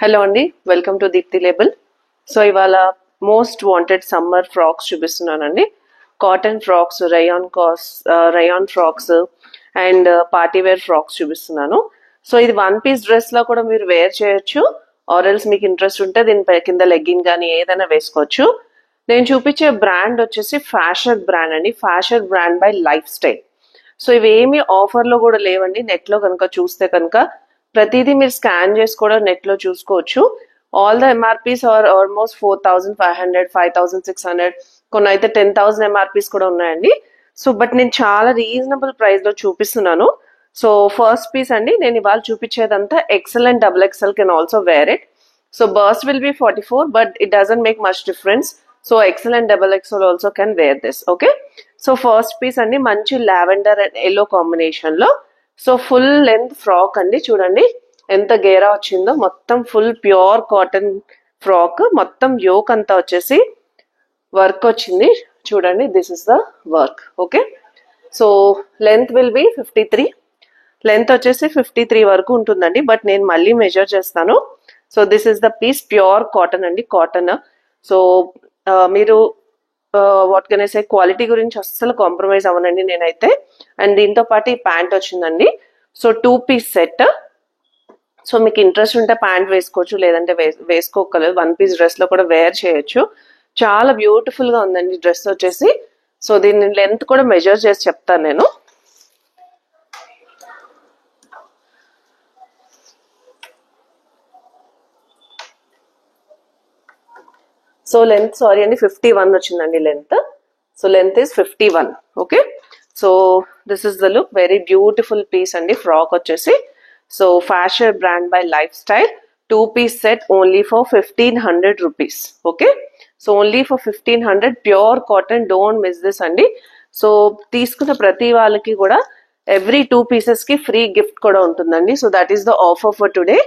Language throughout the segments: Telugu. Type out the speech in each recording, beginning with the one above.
హలో అండి, welcome to Deepti label. So ఇవాళ మోస్ట్ వాంటెడ్ సమ్మర్ ఫ్రాక్స్ చూపిస్తున్నానండి. Cotton frocks, rayon frocks and party wear frocks చూపిస్తున్నాను. సో ఇది వన్ పీస్ డ్రెస్ లో కూడా మీరు వేర్ చేయొచ్చు, ఆర్ఎల్స్ మీకు ఇంట్రెస్ట్ ఉంటే దీని కింద లెగ్గిన్ కానీ ఏదైనా వేసుకోవచ్చు. నేను చూపించే బ్రాండ్ వచ్చేసి ఫ్యాషన్ బ్రాండ్ అండి. Fashion brand by life style. So ఇవేమి ఆఫర్లో కూడా లేవండి. నెట్లో కనుక చూస్తే కనుక ప్రతిదీ మీరు స్కాన్ చేసి కూడా నెట్లో చూసుకోవచ్చు. All the MRPs are almost 4,500, 5,600, కొన్ని అయితే 10,000 ఎంఆర్పీస్ కూడా ఉన్నాయండి. సో బట్ నేను చాలా రీజనబుల్ ప్రైస్ లో చూపిస్తున్నాను. సో ఫస్ట్ పీస్ అండి, నేను ఇవాళ చూపించేదంతా XL and double XL can also wear it. So bust will be 44, but it doesn't make much difference. So XL and double XL also can wear this. Okay, so first piece అండి మంచి లావెండర్ అండ్ ఎల్లో కాంబినేషన్ లో. సో ఫుల్ లెంత్ ఫ్రాక్ అండి, చూడండి ఎంత గేరా వచ్చిందో. మొత్తం ఫుల్ ప్యూర్ కాటన్ ఫ్రాక్, మొత్తం యోక్ అంతా వచ్చేసి వర్క్ వచ్చింది చూడండి. This is the work. Okay, so length will be 53. Length వచ్చేసి 53 వరకు ఉంటుందండి, బట్ నేను మళ్ళీ మెజర్ చేస్తాను. So this is the piece, pure cotton అండి, కాటన్. సో మీరు what can I say, quality గురించి అస్సలు కాంప్రమైజ్ అవ్వనండి నేనైతే. అండ్ దీంతో పాటు ఈ ప్యాంట్ వచ్చిందండి. So 2 piece set. సో మీకు ఇంట్రెస్ట్ ఉంటే ప్యాంట్ వేసుకోవచ్చు, లేదంటే వేసుకోగలరు. 1 పీస్ డ్రెస్ లో కూడా వేర్ చేయొచ్చు. చాలా బ్యూటిఫుల్ గా ఉందండి డ్రెస్ వచ్చేసి. సో దీని లెంత్ కూడా మెజర్ చేసి చెప్తాను నేను. సో లెంత్ సారీ అండి 51 వచ్చిందండి length. So length is 51. Okay, so this is the look. Very beautiful piece అండి ఫ్రాక్ వచ్చేసి. So fashion brand by life style. 2 piece set only for 1,500 rupees. Okay, so only for 1,500, pure cotton. Don't miss this అండి. సో తీసుకున్న ప్రతి వాళ్ళకి కూడా ఎవ్రీ 2 పీసెస్ కి ఫ్రీ గిఫ్ట్ కూడా ఉంటుందండి. So that is the offer for today.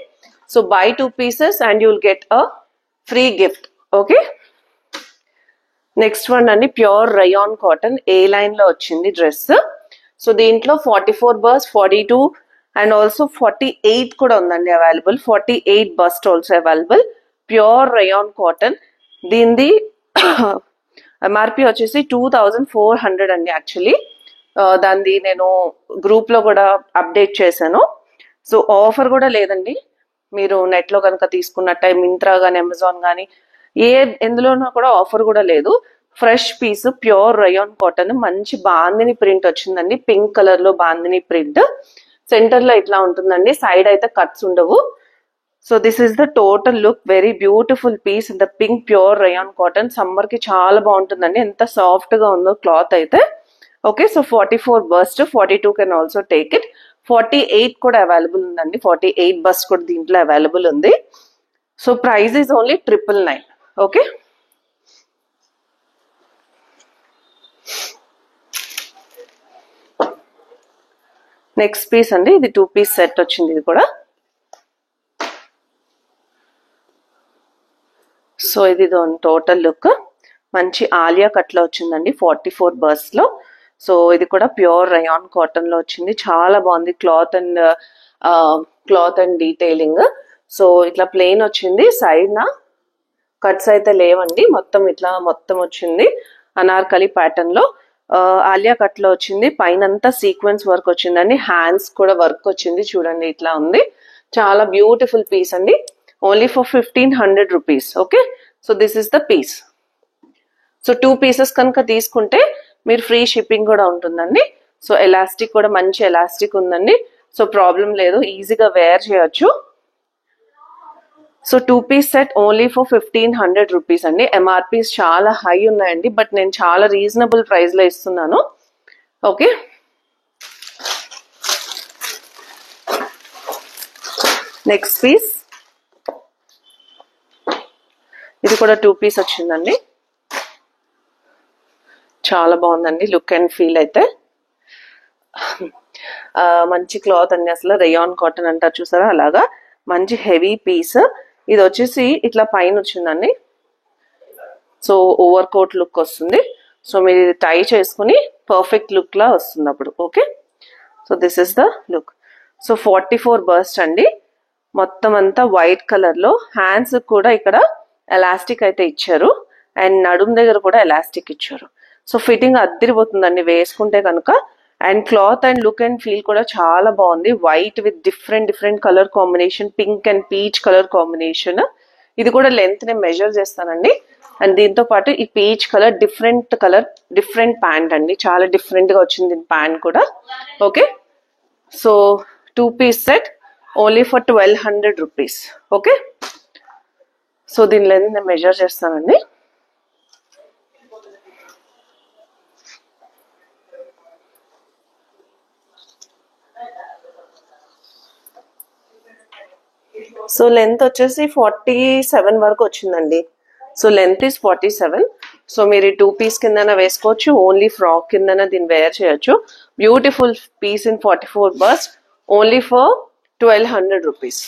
So buy 2 pieces and you will get a free gift. Okay, next one అండి, ప్యూర్ రయాన్ కాటన్, ఏ లైన్ లో వచ్చింది డ్రెస్. సో దీంట్లో 44 బర్స్, 42 అండ్ ఆల్సో 48 కూడా ఉందండి available. 48 bust also available. Pure rayon cotton. దీనిది ఎంఆర్పి వచ్చేసి 2,400 అండి. యాక్చువల్లీ దాన్ని నేను గ్రూప్ లో కూడా అప్డేట్ చేశాను. సో ఆఫర్ కూడా లేదండి. మీరు నెట్ లో కనుక తీసుకున్నట్టే మింత్రా కానీ అమెజాన్ కానీ ఎందులోనూ కూడా ఆఫర్ కూడా లేదు. Fresh piece, pure rayon cotton, మంచి బాందిని ప్రింట్ వచ్చిందండి. పింక్ కలర్ లో బాందిని ప్రింట్. సెంటర్ లో ఇట్లా ఉంటుందండి, సైడ్ అయితే కట్స్ ఉండవు. So this is the total look. Very beautiful piece in the pink pure rayon cotton. Summer కి చాలా బాగుంటుందండి, ఎంత సాఫ్ట్ గా ఉందో క్లాత్ అయితే. Okay, so 44 bust, 42 can also take it. 48 కూడా అవైలబుల్ ఉందండి. 48 బస్ట్ కూడా దీంట్లో అవైలబుల్ ఉంది. So price is only 999. Okay, next piece అండి, ఇది 2 పీస్ సెట్ వచ్చింది. ఇది కూడా సో ఇది టోటల్ లుక్. మంచి ఆలియా కట్ లో వచ్చిందండి 44 బర్స్ లో. సో ఇది కూడా ప్యూర్ రయాన్ కాటన్ లో వచ్చింది. చాలా బాగుంది క్లాత్ అండ్ డీటెయిలింగ్. సో ఇట్లా ప్లెయిన్ వచ్చింది. సైడ్ నా కట్స్ అయితే లేవండి, మొత్తం ఇట్లా మొత్తం వచ్చింది అనార్కలి ప్యాటర్న్ లో. ఆలియా కట్ లో వచ్చింది. పైనంతా సీక్వెన్స్ వర్క్ వచ్చిందండి. హ్యాండ్స్ కూడా వర్క్ వచ్చింది, చూడండి ఇట్లా ఉంది. చాలా బ్యూటిఫుల్ పీస్ అండి. Only for 1,500 rupees. Okay, so this is the piece. So 2 pieces కనుక తీసుకుంటే మీరు ఫ్రీ షిప్పింగ్ కూడా ఉంటుందండి. సో ఎలాస్టిక్ కూడా మంచి ఎలాస్టిక్ ఉందండి. సో ప్రాబ్లం లేదు, ఈజీగా వేర్ చేయొచ్చు. So 2 piece set only for 1,500 rupees అండి. ఎంఆర్పీస్ చాలా హై ఉన్నాయండి, బట్ నేను చాలా రీజనబుల్ ప్రైస్ లో ఇస్తున్నాను. Okay, next piece. ఇది కూడా 2 పీస్ వచ్చిందండి. చాలా బాగుందండి లుక్ అండ్ ఫీల్ అయితే. మంచి క్లాత్ అండి, అసలు రేయాన్ కాటన్ అంటారు చూసారా, అలాగా మంచి హెవీ పీస్. ఇది వచ్చేసి ఇట్లా పైన వచ్చిందండి. సో ఓవర్ కోట్ లుక్ వస్తుంది. సో మీరు ఇది టై చేసుకుని పర్ఫెక్ట్ లుక్ లా వస్తుంది అప్పుడు. Okay, so this is the look. So 44 burst అండి. మొత్తం అంతా వైట్ కలర్ లో, హ్యాండ్స్ కూడా ఇక్కడ ఎలాస్టిక్ అయితే ఇచ్చారు అండ్ నడుం దగ్గర కూడా ఎలాస్టిక్ ఇచ్చారు. సో ఫిట్టింగ్ అద్దరిపోతుందండి వేసుకుంటే కనుక. And cloth and look and feel కూడా చాలా బాగుంది. White with different colour combination, pink and peach colour combination. ఇది కూడా లెంత్ నేను మెజర్ చేస్తానండి. అండ్ దీంతో పాటు ఈ పీచ్ కలర్ డిఫరెంట్ ప్యాంట్ అండి, చాలా డిఫరెంట్ గా వచ్చింది ప్యాంట్ కూడా. Okay, so 2-piece set only for 1200 rupees. Okay, so దీని లెంత్ నేను మెజర్ చేస్తానండి. సో లెంత్ వచ్చేసి 47 వరకు వచ్చిందండి. So length is 47. సో మీరు 2-piece కిందన వేసుకోవచ్చు, ఓన్లీ ఫ్రాక్ కిందన దీన్ని వేర్ చేయొచ్చు. Beautiful piece in 44 bust only for 1200 rupees.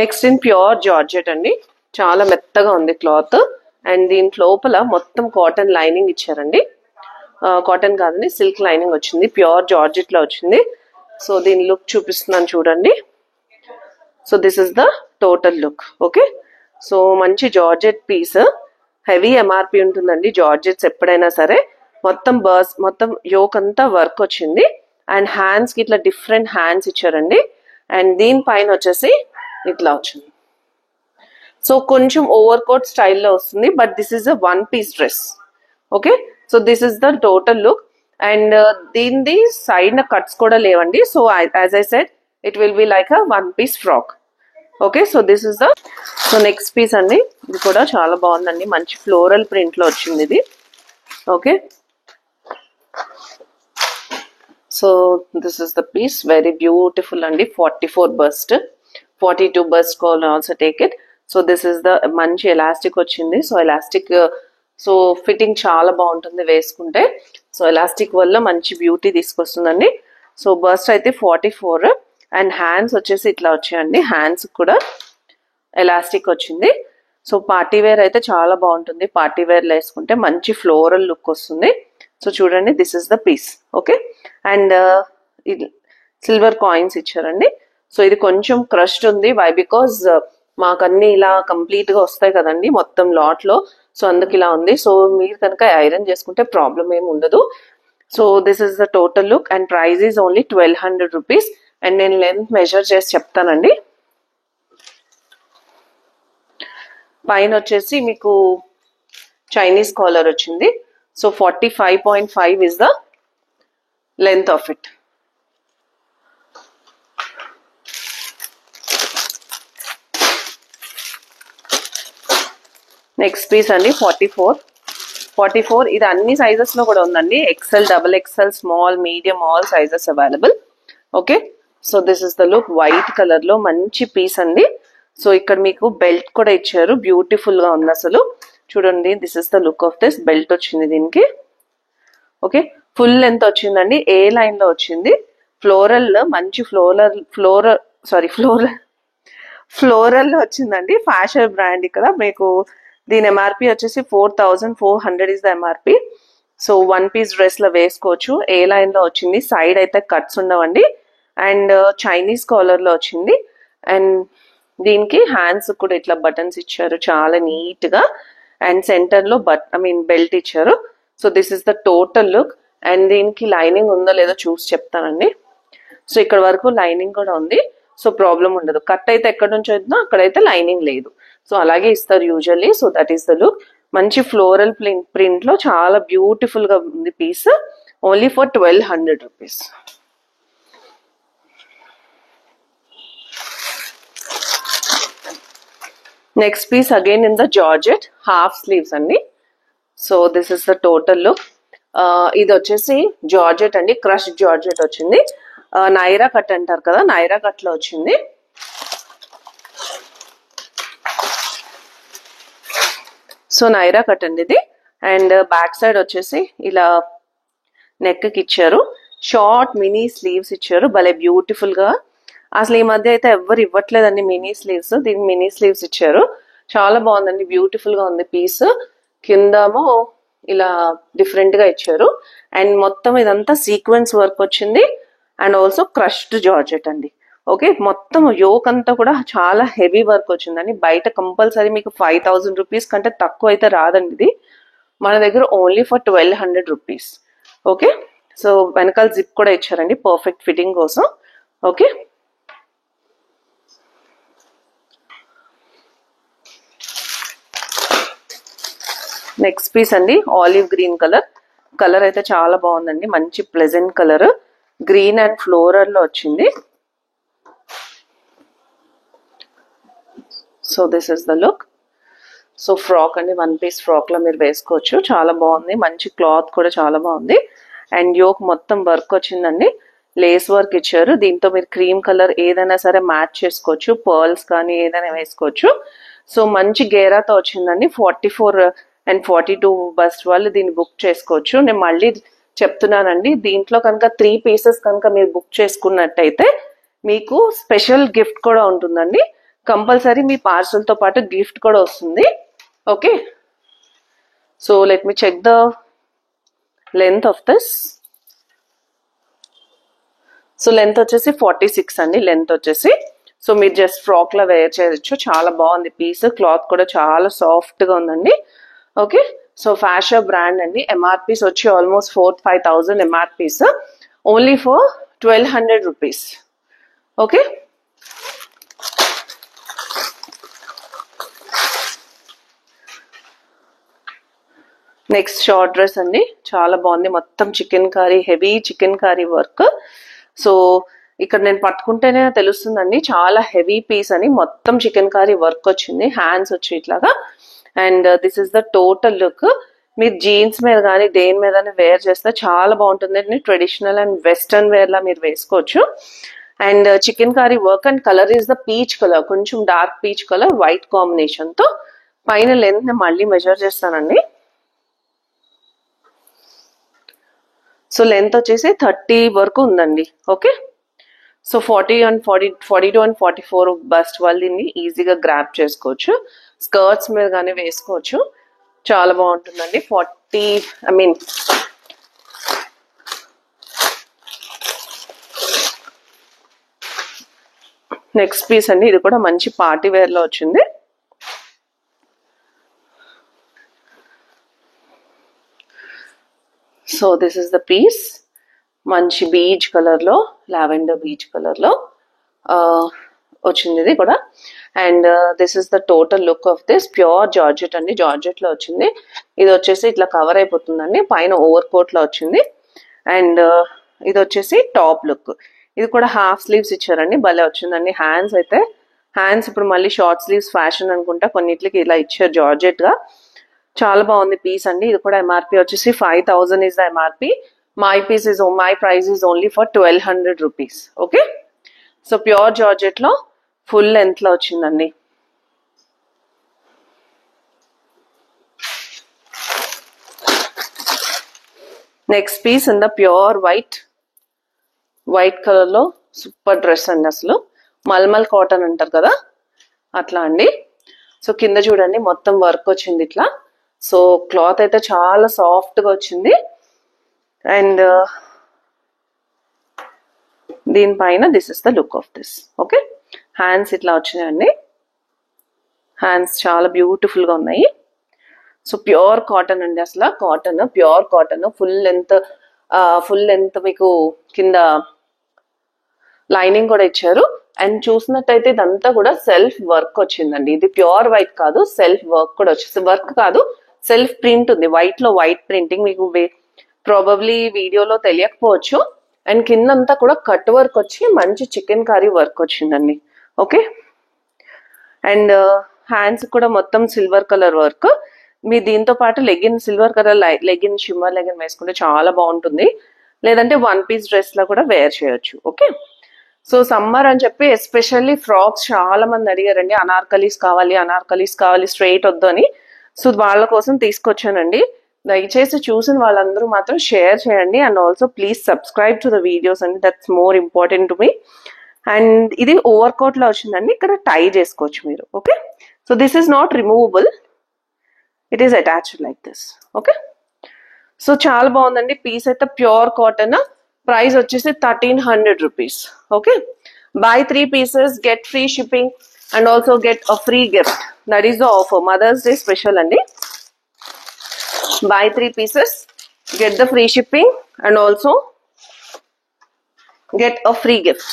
Next in pure georgette అండి, చాలా మెత్తగా ఉంది క్లాత్. అండ్ దీని లోపల మొత్తం కాటన్ లైనింగ్ ఇచ్చారండి. కాటన్ కాదండి, సిల్క్ లైనింగ్ వచ్చింది, ప్యూర్ జార్జెట్ లో వచ్చింది. సో దీని లుక్ చూపిస్తున్నాను చూడండి. So this is the total look. Okay, so మంచి జార్జెట్ పీస్, హెవీ ఎంఆర్పి ఉంటుందండి జార్జెట్స్ ఎప్పుడైనా సరే. మొత్తం యోక్ అంతా వర్క్ వచ్చింది. అండ్ హ్యాండ్స్ కి ఇట్లా డిఫరెంట్ హ్యాండ్స్ ఇచ్చారండి. అండ్ దీనిపైన వచ్చేసి ఇట్లా వచ్చింది. సో కొంచెం ఓవర్ కోట్ స్టైల్లో వస్తుంది, but this is a 1-piece dress. Okay, so this is the total look. And దీనిది సైడ్ కట్స్ కూడా లేవండి. So as I said it will be like a 1-piece frock. Okay, so this is the next piece అండి. ఇది కూడా చాలా బాగుందండి, మంచి ఫ్లోరల్ ప్రింట్ లో వచ్చింది ఇది. Okay, so this is the piece, very beautiful అండి. 44 bust, 42 bust can also take it. So this is the మంచి ఎలాస్టిక్ వచ్చింది. సో ఎలాస్టిక్, సో ఫిట్టింగ్ చాలా బాగుంటుంది వేసుకుంటే. సో ఎలాస్టిక్ వల్ల మంచి బ్యూటీ తీసుకొస్తుందండి. సో బస్ట్ అయితే 44 అండ్ హ్యాండ్స్ వచ్చేసి ఇట్లా వచ్చాయండి. హ్యాండ్స్ కూడా ఎలాస్టిక్ వచ్చింది. సో పార్టీ వేర్ అయితే చాలా బాగుంటుంది, పార్టీ వేర్ వేసుకుంటే మంచి ఫ్లోరల్ లుక్ వస్తుంది. సో చూడండి, this is the piece. Okay, and ఇది సిల్వర్ కాయిన్స్ ఇచ్చారండి. సో ఇది కొంచెం క్రష్డ్ ఉంది. వై బికాజ్ మాకు అన్ని ఇలా కంప్లీట్ గా వస్తాయి కదండి మొత్తం లాట్ లో. సో అందుకు ఇలా ఉంది. సో మీరు కనుక ఐరన్ చేసుకుంటే ప్రాబ్లం ఏమి ఉండదు. So this is the total look and price is only 1200 rupees. And నేను లెంత్ మెజర్ చేసి చెప్తానండి. పైన వచ్చేసి మీకు చైనీస్ కాలర్ వచ్చింది. So 45.5 is the length of it. Next piece అండి 44. ఇది అన్ని సైజెస్ లో కూడా ఉందండి. XL, XXL, small, medium, all sizes available. Okay, so this is the look. White colour లో మంచి పీస్ అండి. సో ఇక్కడ మీకు బెల్ట్ కూడా ఇచ్చారు, బ్యూటిఫుల్ గా ఉంది అసలు. చూడండి, this is the look of this. Belt వచ్చింది దీనికి. ఓకే, ఫుల్ లెంత్ వచ్చిందండి, ఏ లైన్ లో వచ్చింది. ఫ్లోరల్, మంచి ఫ్లోరల్ వచ్చిందండి. ఫ్యాషన్ బ్రాండ్ ఇక్కడ మీకు. దీని ఎంఆర్పి వచ్చేసి 4400 is the MRP. So 1-piece dress లో వేసుకోవచ్చు. ఏ లైన్ లో వచ్చింది, సైడ్ అయితే కట్స్ ఉండవండి. అండ్ చైనీస్ కాలర్ లో వచ్చింది. అండ్ దీనికి హ్యాండ్స్ కూడా ఇట్లా బటన్స్ ఇచ్చారు చాలా నీట్ గా. అండ్ సెంటర్ లో బెల్ట్ ఇచ్చారు. So this is the total look. And దీనికి లైనింగ్ ఉందో లేదో చూసి చెప్తానండి. సో ఇక్కడ వరకు లైనింగ్ కూడా ఉంది. సో ప్రాబ్లం ఉండదు. కట్ అయితే ఎక్కడి నుంచి అవుతుందో అక్కడైతే లైనింగ్ లేదు. సో అలాగే ఇస్తారు usually. So that is the look. మంచి ఫ్లోరల్ ప్రింట్ లో చాలా బ్యూటిఫుల్ గా ఉంది piece. Only for 1200 rupees. Next piece again in the georgette, half sleeves అండి. So this is the total look. ఇది వచ్చేసి జార్జెట్ అండి, క్రష్ జార్జెట్ వచ్చింది. నైరా కట్ అంటారు కదా, నైరా కట్ లో వచ్చింది. సో నైరా కట్ అండి ఇది. అండ్ బ్యాక్ సైడ్ వచ్చేసి ఇలా నెక్ కి ఇచ్చారు. షార్ట్ మినీ స్లీవ్స్ ఇచ్చారు, భలే బ్యూటిఫుల్ గా. అసలు ఈ మధ్య అయితే ఎవరు ఇవ్వట్లేదండి మినీ స్లీవ్స్. దీనికి మినీ స్లీవ్స్ ఇచ్చారు, చాలా బాగుందండి, బ్యూటిఫుల్ గా ఉంది పీస్. కిందమో ఇలా డిఫరెంట్ గా ఇచ్చారు. అండ్ మొత్తం ఇదంతా సీక్వెన్స్ వర్క్ వచ్చింది. అండ్ ఆల్సో క్రష్డ్ జార్జెట్ అండి. ఓకే, మొత్తం యోక్ అంతా కూడా చాలా హెవీ వర్క్ వచ్చిందండి. బయట కంపల్సరీ మీకు 5000 రూపీస్ కంటే తక్కువ అయితే రాదండి. ఇది మన దగ్గర only for 1200 rupees. Okay, so వెనకాల జిప్ కూడా ఇచ్చారండి పర్ఫెక్ట్ ఫిట్టింగ్ కోసం. ఓకే, నెక్స్ట్ పీస్ అండి ఆలివ్ గ్రీన్ కలర్. కలర్ అయితే చాలా బాగుందండి, మంచి pleasant colour, green and floral లో వచ్చింది. So this is the look. So frock అండి, 1 పీస్ ఫ్రాక్ లో మీరు వేసుకోవచ్చు. చాలా బాగుంది, మంచి క్లాత్ కూడా చాలా బాగుంది. అండ్ యోక్ మొత్తం వర్క్ వచ్చిందండి, లేస్ వర్క్ ఇచ్చారు. దీంతో మీరు క్రీమ్ కలర్ ఏదైనా సరే మ్యాచ్ చేసుకోవచ్చు, పర్ల్స్ కానీ ఏదైనా వేసుకోవచ్చు. సో మంచి గేరాతో వచ్చిందండి. 44 and 42 బస్ట్ వాళ్ళు దీన్ని బుక్ చేసుకోవచ్చు. నేను మళ్ళీ చెప్తున్నానండి, దీంట్లో కనుక 3 పీసెస్ కనుక మీరు బుక్ చేసుకున్నట్టయితే మీకు స్పెషల్ గిఫ్ట్ కూడా ఉంటుందండి. కంపల్సరీ మీ పార్సల్ తో పాటు గిఫ్ట్ కూడా వస్తుంది. Okay, so let me check the length of this. So length వచ్చేసి 46 అండి లెంత్ వచ్చేసి. సో మీరు జస్ట్ ఫ్రాక్ లా వేర్ చేయొచ్చు. చాలా బాగుంది పీస్, క్లాత్ కూడా చాలా సాఫ్ట్ గా ఉందండి. ఓకే, సో ఫ్యాషన్ బ్రాండ్ అండి. ఎంఆర్పీస్ వచ్చి almost 4-5,000 MRPs, only for 1200 rupees. Okay, next short dress అండి, చాలా బాగుంది. మొత్తం chikankari, heavy chikankari work. సో ఇక్కడ నేను పట్టుకుంటేనే తెలుస్తుందండి చాలా హెవీ పీస్ అని. మొత్తం చికెన్ కర్రీ వర్క్ వచ్చింది, హ్యాండ్స్ వచ్చి ఇట్లాగా. And this is the total look. మీరు జీన్స్ మీద కానీ దేని మీద వేర్ చేస్తే చాలా బాగుంటుంది. ట్రెడిషనల్ అండ్ వెస్టర్న్ వేర్ లా మీరు వేసుకోవచ్చు. And chikankari work and colour is the peach colour, కొంచెం dark peach colour white combination తో. పైన లెంత్ నేను మళ్ళీ మెజర్ చేస్తానండి. సో లెంత్ వచ్చేసి 30 వరకు ఉందండి. ఓకే, సో 42 and 44 బస్ట్ వాళ్ళు దీన్ని ఈజీగా గ్రాప్ చేసుకోవచ్చు. స్కర్ట్స్ మీద కానీ వేసుకోవచ్చు, చాలా బాగుంటుందండి. 40 నెక్స్ట్ పీస్ అండి, ఇది కూడా మంచి పార్టీ వేర్ లో వచ్చింది. So this is the piece, మంచి బీచ్ కలర్ లో, లావెండర్ బీచ్ కలర్ లో వచ్చింది ఇది కూడా. And this is the total look of this. Pure georgette అండి, జార్జెట్ లో వచ్చింది. ఇది వచ్చేసి ఇట్లా కవర్ అయిపోతుందండి, పైన ఓవర్ కోట్ లో వచ్చింది. అండ్ ఇది వచ్చేసి టాప్ లుక్. ఇది కూడా హాఫ్ స్లీవ్స్ ఇచ్చారండి, భలే వచ్చిందండి. హ్యాండ్స్ ఇప్పుడు మళ్ళీ షార్ట్ స్లీవ్స్ ఫ్యాషన్ అనుకుంటా కొన్నిట్లకి ఇలా ఇచ్చారు జార్జెట్ గా. చాలా బాగుంది పీస్ అండి. ఇది కూడా ఎంఆర్పి వచ్చేసి 5000 is the MRP. My price is only for 1200 rupees. Okay, so pure georgette లో ఫుల్ లెంత్ లో వచ్చిందండి. Next piece in the pure white colour లో సూపర్ డ్రెస్ అండి. అసలు మల్మల్ కాటన్ అంటారు కదా అట్లా అండి. సో కింద చూడండి మొత్తం వర్క్ వచ్చింది ఇట్లా. సో క్లాత్ అయితే చాలా సాఫ్ట్ గా వచ్చింది. అండ్ దీనిపైన this is the look of this. Okay, hands ఇట్లా వచ్చినాయండి. హ్యాండ్స్ చాలా బ్యూటిఫుల్ గా ఉన్నాయి. సో ప్యూర్ కాటన్ అండి, అసలు cotton, pure cotton. Full length మీకు కింద లైనింగ్ కూడా ఇచ్చారు. అండ్ చూసినట్టయితే ఇదంతా కూడా సెల్ఫ్ వర్క్ వచ్చిందండి. ఇది ప్యూర్ వైట్ కాదు, సెల్ఫ్ వర్క్ కూడా వచ్చింది. వర్క్ కాదు, సెల్ఫ్ ప్రింట్ ఉంది. వైట్ లో వైట్ ప్రింటింగ్ మీకు ప్రాబబ్లీ వీడియోలో తెలియకపోవచ్చు. అండ్ కిందంతా కూడా కట్ వర్క్ వచ్చి మంచి చికెన్ కర్రీ వర్క్ వచ్చిందండి. ఓకే, అండ్ హ్యాండ్స్ కూడా మొత్తం సిల్వర్ కలర్ వర్క్. మీ దీంతో పాటు legging, silver colour legging, shimmer legging వేసుకుంటే చాలా బాగుంటుంది. లేదంటే 1 పీస్ డ్రెస్ లా కూడా వేర్ చేయొచ్చు. ఓకే, సో సమ్మర్ అని చెప్పి ఎస్పెషల్లీ ఫ్రాక్స్ చాలా మంది అడిగారండి. అనార్కలీస్ కావాలి స్ట్రైట్ వద్దు అని. సో వాళ్ళ కోసం తీసుకొచ్చానండి. దయచేసి చూసిన వాళ్ళందరూ మాత్రం షేర్ చేయండి. And also please subscribe to the videos అండి, that's more important to me. And ఇది ఓవర్ కోట్ లో వచ్చిందండి, ఇక్కడ టై చేసుకోవచ్చు మీరు. Okay, so this is not removable, it is attached like this. Okay, so చాలా బాగుందండి పీస్ అయితే. ప్యూర్ కాటన్, ప్రైస్ వచ్చేసి 1300 rupees. Okay, Buy 3 pieces, get free shipping and also get a free gift. That is the offer. Mother's Day special andi. Buy 3 pieces, get the free shipping and also get a free gift.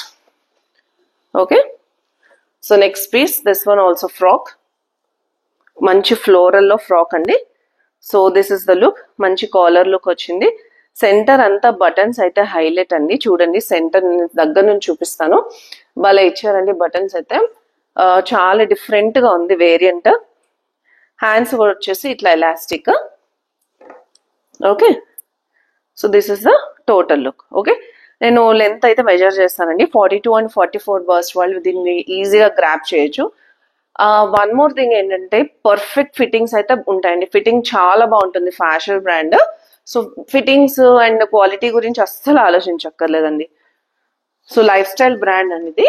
Okay. So next piece, this one also frock. Manchi floral lo frock andi. So this is the look. Manchi collar look ochindi. Centre అంతా బటన్స్ అయితే హైలైట్ అండి. చూడండి సెంటర్ దగ్గర నుంచి చూపిస్తాను. భలే ఇచ్చారండి బటన్స్ అయితే. చాలా డిఫరెంట్ గా ఉంది వేరియంట్. హ్యాండ్స్ కూడా వచ్చేసి ఇట్లా elastic. Okay. So this is the total look. Okay. నేను లెంత్ అయితే మెజర్ చేస్తానండి. 42 and 44 బర్స్ట్ వాళ్ళు దీన్ని ఈజీగా గ్రాప్ చేయొచ్చు. వన్ మోర్ థింగ్ ఏంటంటే పర్ఫెక్ట్ ఫిట్టింగ్స్ అయితే ఉంటాయండి. ఫిట్టింగ్ చాలా బాగుంటుంది. Fashion brand. So fittings and quality గురించి అస్సలు ఆలోచించక్కర్లేదండి. సో లైఫ్ స్టైల్ బ్రాండ్ అనేది.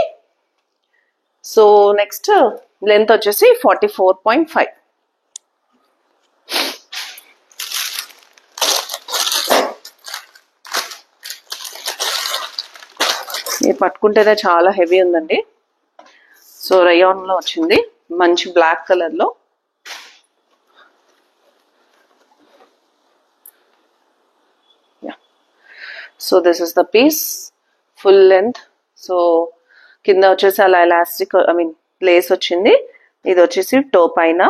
సో నెక్స్ట్ లెంత్ వచ్చేసి 44.5. ఇది పట్టుకుంటేనే చాలా హెవీ ఉందండి. సో రయాన్ లో వచ్చింది మంచి బ్లాక్ కలర్ లో. So this is the piece full length. So కింద వచ్చేసి అలా ఎలాస్టిక్ లేస్ వచ్చింది. ఇది వచ్చేసి టో పైన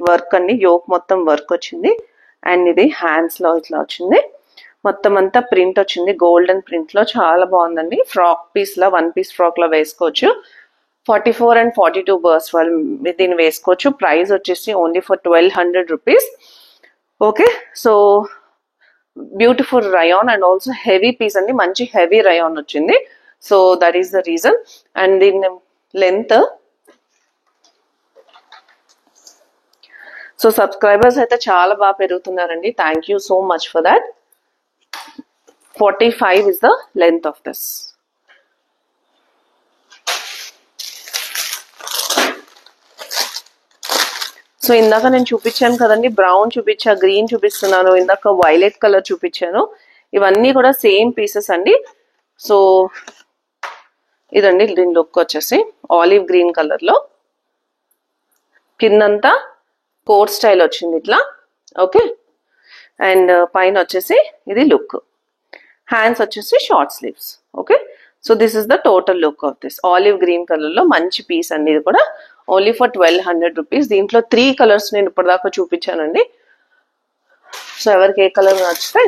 వర్క్ అండి. యోక్ మొత్తం వర్క్ వచ్చింది. అండ్ ఇది హ్యాండ్స్ లో ఇట్లా వచ్చింది. మొత్తం అంతా ప్రింట్ వచ్చింది గోల్డెన్ ప్రింట్ లో. చాలా బాగుందండి. ఫ్రాక్ పీస్ లా, 1 పీస్ ఫ్రాక్ లో వేసుకోవచ్చు. 44 and 42 బర్స్ వాళ్ళు దీన్ని వేసుకోవచ్చు. ప్రైస్ వచ్చేసి only for 1200 rupees. Okay. So beautiful rayon and also heavy piece అండి. మంచి హెవీ రయాన్ వచ్చింది. So that is the reason. And దీని లెంత్, సో సబ్స్క్రైబర్స్ అయితే చాలా బాగా పెరుగుతున్నారండి. Thank you so much for that. 45 is the length of this. So ఇందాక నేను చూపించాను కదండి, బ్రౌన్ చూపించా, గ్రీన్ చూపిస్తున్నాను, ఇందాక వైలెట్ కలర్ చూపించాను. ఇవన్నీ కూడా సేమ్ పీసెస్ అండి. సో ఇదండి దీని లుక్ వచ్చేసి ఆలివ్ గ్రీన్ కలర్ లో. కిందంతా కోట్ స్టైల్ వచ్చింది ఇట్లా. ఓకే. అండ్ పైన వచ్చేసి ఇది లుక్. హ్యాండ్స్ వచ్చేసి short sleeves. Okay. So this is the total look of this olive green colour లో మంచి పీస్ అండి. ఇది కూడా ఓన్లీ ఫర్ 1200 రూపీస్. దీంట్లో 3 కలర్స్ నేను ఇప్పటిదాకా చూపించానండి. సో ఎవరికి ఏ కలర్ నచ్చితే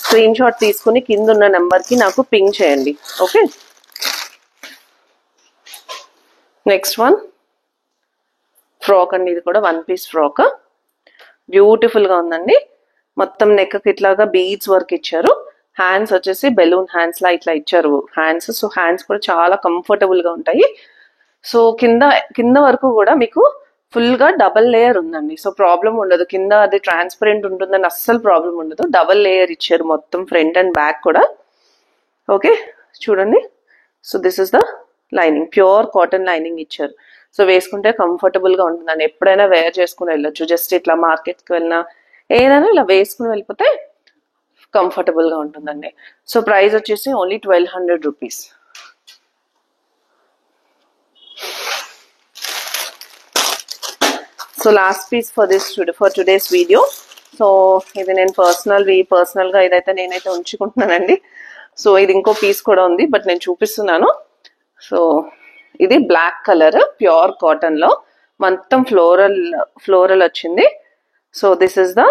స్క్రీన్ షాట్ తీసుకుని కింద ఉన్న నెంబర్ కి నాకు పింగ్ చేయండి. ఓకే. నెక్స్ట్ వన్ ఫ్రాక్ అండి. ఇది కూడా 1 పీస్ ఫ్రాక్. బ్యూటిఫుల్ గా ఉందండి. మొత్తం నెక్ కి ఇట్లాగా బీడ్స్ వర్క్ ఇచ్చారు. హ్యాండ్స్ వచ్చేసి బెలూన్ హ్యాండ్స్ లా ఇట్లా ఇచ్చారు హ్యాండ్స్. సో హ్యాండ్స్ కూడా చాలా కంఫర్టబుల్ గా ఉంటాయి. సో కింద వరకు కూడా మీకు ఫుల్ గా డబల్ లేయర్ ఉందండి. సో ప్రాబ్లం ఉండదు. కింద అది ట్రాన్స్పరెంట్ ఉంటుందని అస్సలు ప్రాబ్లం ఉండదు. డబల్ లేయర్ ఇచ్చారు మొత్తం ఫ్రంట్ అండ్ బ్యాక్ కూడా. ఓకే. చూడండి. So this is the lining. Pure cotton lining ఇచ్చారు. సో వేసుకుంటే కంఫర్టబుల్ గా ఉంటుందండి. ఎప్పుడైనా వేర్ చేసుకుని వెళ్ళొచ్చు. జస్ట్ ఇట్లా మార్కెట్కి వెళ్ళినా ఏదైనా ఇలా వేసుకుని వెళ్ళిపోతే కంఫర్టబుల్ గా ఉంటుందండి. సో ప్రైస్ వచ్చేసి only 1200 rupees. So last piece for today's video. So ఇది నేను పర్సనల్ గా ఇదైతే నేనైతే ఉంచుకుంటున్నానండి. సో ఇది ఇంకో పీస్ కూడా ఉంది బట్ నేను చూపిస్తున్నాను. సో ఇది బ్లాక్ కలర్ ప్యూర్ కాటన్ లో మొత్తం ఫ్లోరల్ వచ్చింది. So this is the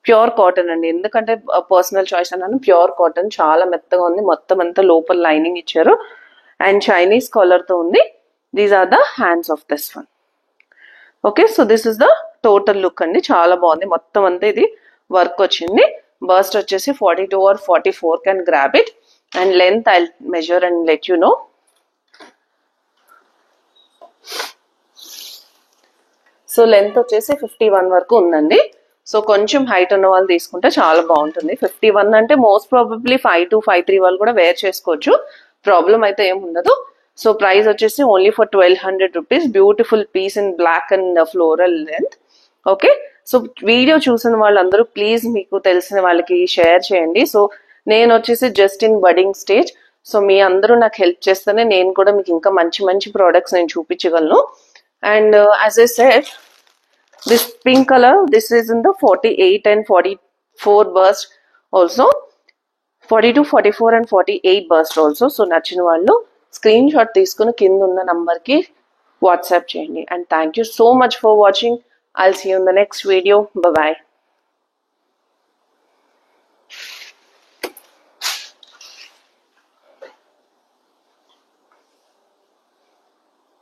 pure cotton అండి. ఎందుకంటే పర్సనల్ చాయిస్ అన్నాను. ప్యూర్ కాటన్ చాలా మెత్తగా ఉంది. మొత్తం అంతా లోపల లైనింగ్ ఇచ్చారు అండ్ చైనీస్ కాలర్ తో ఉంది. These are the hands of this one. Okay. So this is the total look అండి. చాలా బాగుంది. మొత్తం అంతా ఇది వర్క్ వచ్చింది. బర్స్ట్ వచ్చేసి 42 or 44 can grab it. And length I measure and let you know. So length వచ్చేసి 51 వరకు ఉందండి. సో కొంచెం హైట్ ఉన్న వాళ్ళు తీసుకుంటే చాలా బాగుంటుంది. 51 అంటే మోస్ట్ ప్రాబబ్లీ 52, 53 వాళ్ళు కూడా వేర్ చేసుకోవచ్చు. ప్రాబ్లం అయితే ఏం ఉండదు. సో ప్రైస్ వచ్చేసి only for 1200 rupees. Beautiful piece in black and floral length. Okay. So video చూసిన వాళ్ళందరూ ప్లీజ్ మీకు తెలిసిన వాళ్ళకి షేర్ చేయండి. సో నేను వచ్చేసి just in budding stage. So మీ అందరూ నాకు హెల్ప్ చేస్తేనే నేను కూడా మీకు ఇంకా మంచి మంచి ప్రోడక్ట్స్ నేను చూపించగలను. And as I said, this pink color, this is in the 48 and 44 burst also, 42, 44 and 48 burst also. So నచ్చిన వాళ్ళు స్క్రీన్ షాట్ తీసుకుని కింద ఉన్న నంబర్కి వాట్సాప్ చేయండి. And thank you so much for watching. I'll see you in the next video. Bye bye.